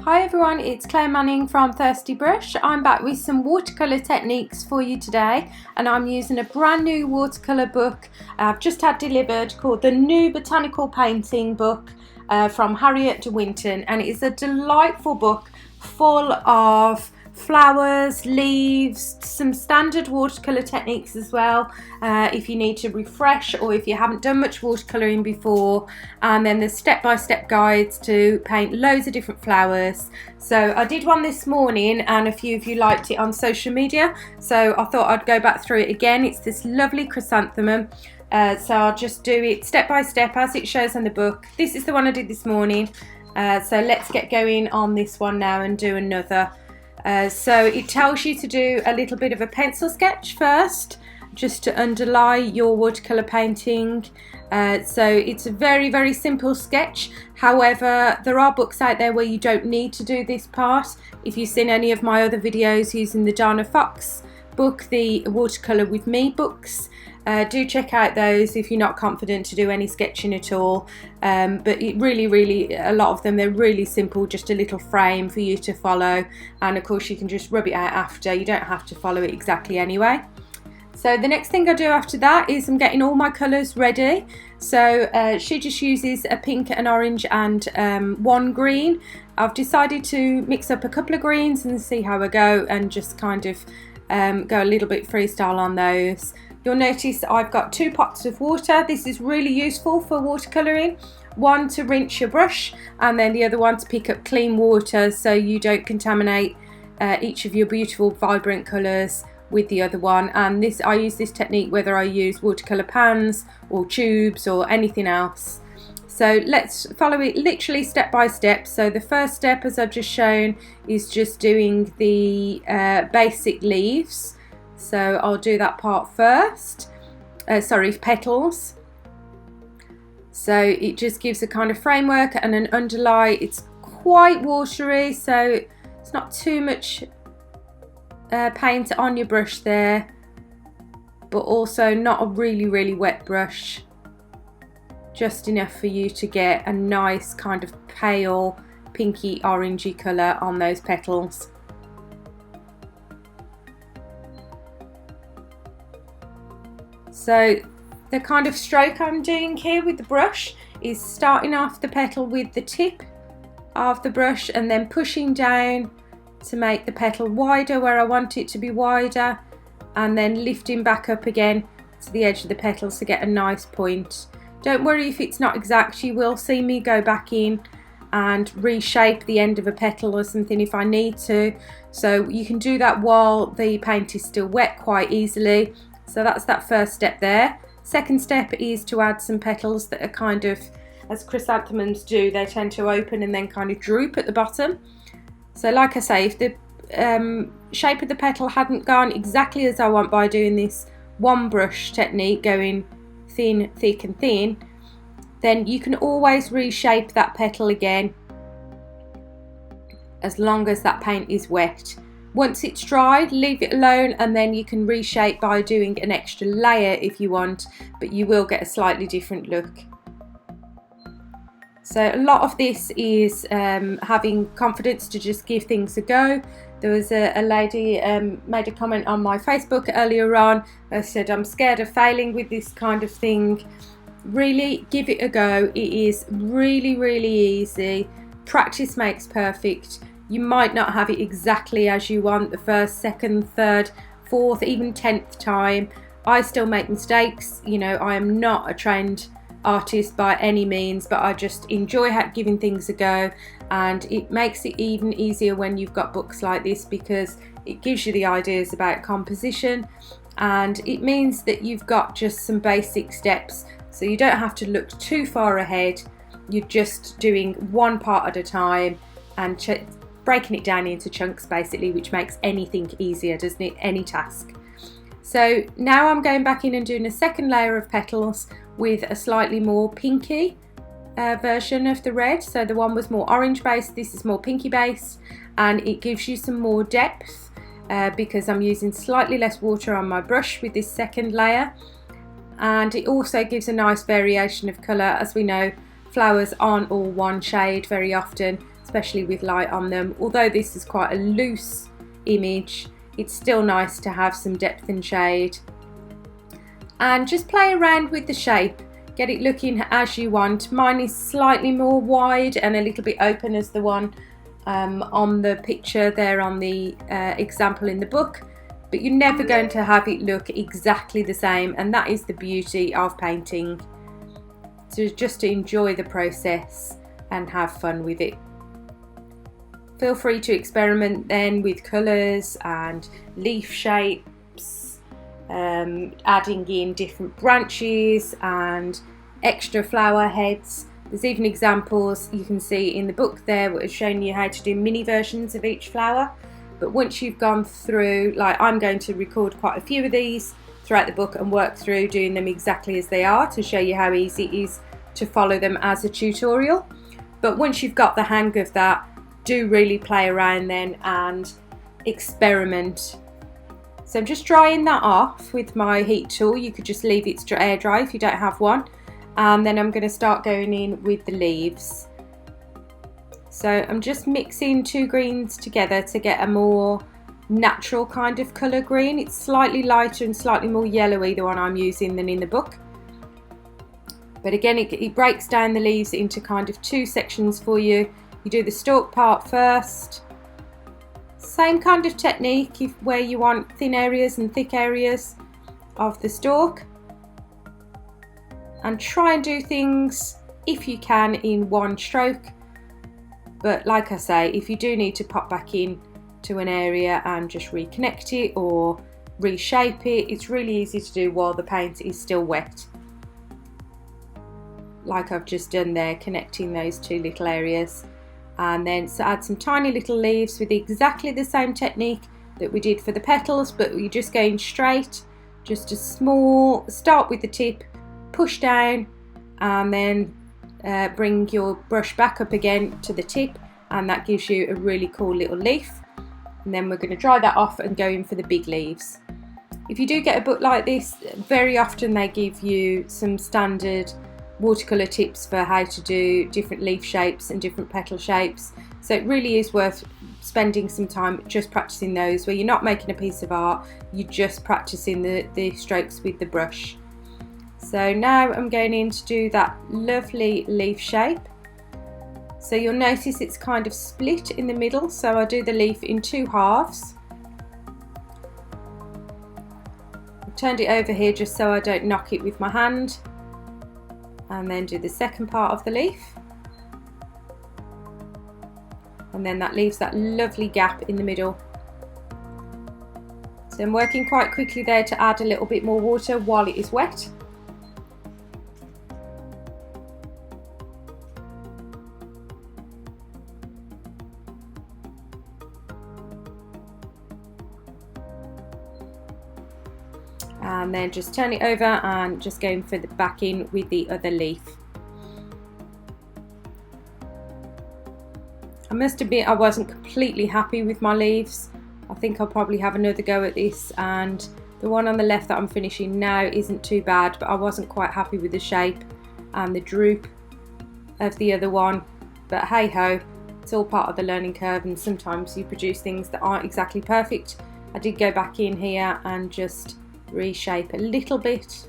Hi everyone, it's Claire Manning from Thirsty Brush. I'm back with some watercolour techniques for you today, and I'm using a brand new watercolour book I've just had delivered called the New Botanical Painting book from Harriet De Winton, and it is a delightful book full of flowers, leaves, some standard watercolour techniques as well if you need to refresh or if you haven't done much watercolouring before, and then there's step-by-step guides to paint loads of different flowers. So I did one this morning and a few of you liked it on social media, so I thought I'd go back through it again. It's this lovely chrysanthemum, so I'll just do it step by step as it shows on the book. This is the one I did this morning, so let's get going on this one now and do another. So it tells you to do a little bit of a pencil sketch first, just to underlie your watercolour painting. So it's a very, very simple sketch. However, there are books out there where you don't need to do this part. If you've seen any of my other videos using the Dana Fox book, the Watercolour with Me books, do check out those if you're not confident to do any sketching at all. But it really, a lot of them, they're really simple, just a little frame for you to follow, and of course you can just rub it out after. You don't have to follow it exactly anyway. So the next thing I do after that is I'm getting all my colours ready. So she just uses a pink, an orange and one green. I've decided to mix up a couple of greens and see how I go, and just kind of go a little bit freestyle on those. You'll notice I've got 2 pots of water. This is really useful for watercolouring. One to rinse your brush, and then the other one to pick up clean water so you don't contaminate each of your beautiful vibrant colours with the other one. And this, I use this technique whether I use watercolour pans or tubes or anything else. So let's follow it literally step by step. So the first step, as I've just shown, is just doing the basic leaves. So I'll do that part first, petals. So it just gives a kind of framework and an underlie. It's quite watery, so it's not too much paint on your brush there, but also not a really wet brush. Just enough for you to get a nice kind of pale pinky orangey colour on those petals. So the kind of stroke I'm doing here with the brush is starting off the petal with the tip of the brush and then pushing down to make the petal wider where I want it to be wider, and then lifting back up again to the edge of the petals to get a nice point. Don't worry if it's not exact, you will see me go back in and reshape the end of a petal or something if I need to. So you can do that while the paint is still wet quite easily. So that's that first step there. Second step is to add some petals that are kind of, as chrysanthemums do, they tend to open and then kind of droop at the bottom. So like I say, if the shape of the petal hadn't gone exactly as I want by doing this one brush technique, going thin, thick and thin, then you can always reshape that petal again as long as that paint is wet. Once it's dried, leave it alone, and then you can reshape by doing an extra layer if you want, but you will get a slightly different look. So a lot of this is having confidence to just give things a go. There was a lady made a comment on my Facebook earlier on. I said, I'm scared of failing with this kind of thing. Really give it a go. It is really easy. Practice makes perfect. You might not have it exactly as you want the first, second, third, fourth, even 10th time. I still make mistakes. You know, I am not a trained artist by any means, but I just enjoy giving things a go, and it makes it even easier when you've got books like this, because it gives you the ideas about composition, and it means that you've got just some basic steps, so you don't have to look too far ahead. You're just doing one part at a time and breaking it down into chunks basically, which makes anything easier, doesn't it? Any task. So now I'm going back in and doing a second layer of petals with a slightly more pinky version of the red. So the one was more orange based, this is more pinky based, and it gives you some more depth because I'm using slightly less water on my brush with this second layer, and it also gives a nice variation of colour. As we know, flowers aren't all one shade very often, especially with light on them. Although this is quite a loose image, it's still nice to have some depth and shade. And just play around with the shape, get it looking as you want. Mine is slightly more wide and a little bit open as the one on the picture there on the example in the book, but you're never going to have it look exactly the same, and that is the beauty of painting. So just to enjoy the process and have fun with it. Feel free to experiment then with colours and leaf shapes, adding in different branches and extra flower heads. There's even examples you can see in the book there where it's showing you how to do mini versions of each flower. But once you've gone through, like I'm going to record quite a few of these throughout the book and work through doing them exactly as they are to show you how easy it is to follow them as a tutorial. But once you've got the hang of that, do really play around then and experiment. So I'm just drying that off with my heat tool. You could just leave it to air dry if you don't have one. And then I'm going to start going in with the leaves. So I'm just mixing two greens together to get a more natural kind of colour green. It's slightly lighter and slightly more yellowy, the one I'm using, than in the book. But again, it breaks down the leaves into kind of two sections for you. You do the stalk part first. Same kind of technique where you want thin areas and thick areas of the stalk. And try and do things, if you can, in one stroke. But like I say, if you do need to pop back in to an area and just reconnect it or reshape it, it's really easy to do while the paint is still wet. Like I've just done there, connecting those two little areas. And then add some tiny little leaves with exactly the same technique that we did for the petals, but you're just going straight, just a small, start with the tip, push down, and then bring your brush back up again to the tip, and that gives you a really cool little leaf. And then we're going to dry that off and go in for the big leaves. If you do get a book like this, very often they give you some standard watercolour tips for how to do different leaf shapes and different petal shapes. So it really is worth spending some time just practicing those, where you're not making a piece of art, you're just practicing the strokes with the brush. So now I'm going in to do that lovely leaf shape. So you'll notice it's kind of split in the middle, so I do the leaf in two halves. I've turned it over here just so I don't knock it with my hand. And then do the second part of the leaf. And then that leaves that lovely gap in the middle. So I'm working quite quickly there to add a little bit more water while it is wet. And then just turn it over and just going for the back in with the other leaf. I must admit I wasn't completely happy with my leaves. I think I'll probably have another go at this, and the one on the left that I'm finishing now isn't too bad, but I wasn't quite happy with the shape and the droop of the other one. But hey ho, it's all part of the learning curve, and sometimes you produce things that aren't exactly perfect. I did go back in here and just reshape a little bit,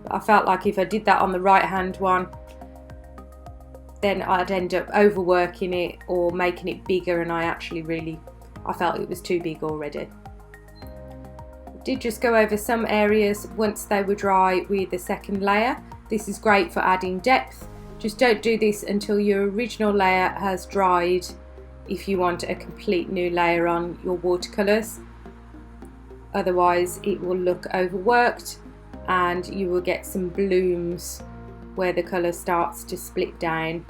but I felt like if I did that on the right hand one, then I'd end up overworking it or making it bigger, and I felt it was too big already. I did just go over some areas once they were dry with the second layer. This is great for adding depth. Just don't do this until your original layer has dried if you want a complete new layer on your watercolours. Otherwise it will look overworked and you will get some blooms where the colour starts to split down.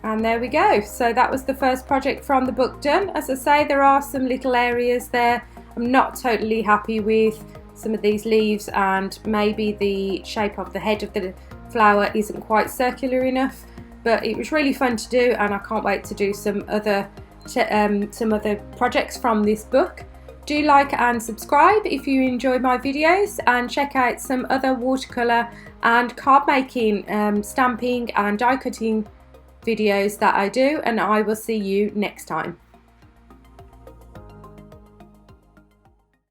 And there we go. So that was the first project from the book done. As I say, there are some little areas there I'm not totally happy with. Some of these leaves, and maybe the shape of the head of the flower isn't quite circular enough, but it was really fun to do, and I can't wait to do some other projects from this book. Do like and subscribe if you enjoy my videos, and check out some other watercolour and card making, stamping and die cutting videos that I do, and I will see you next time.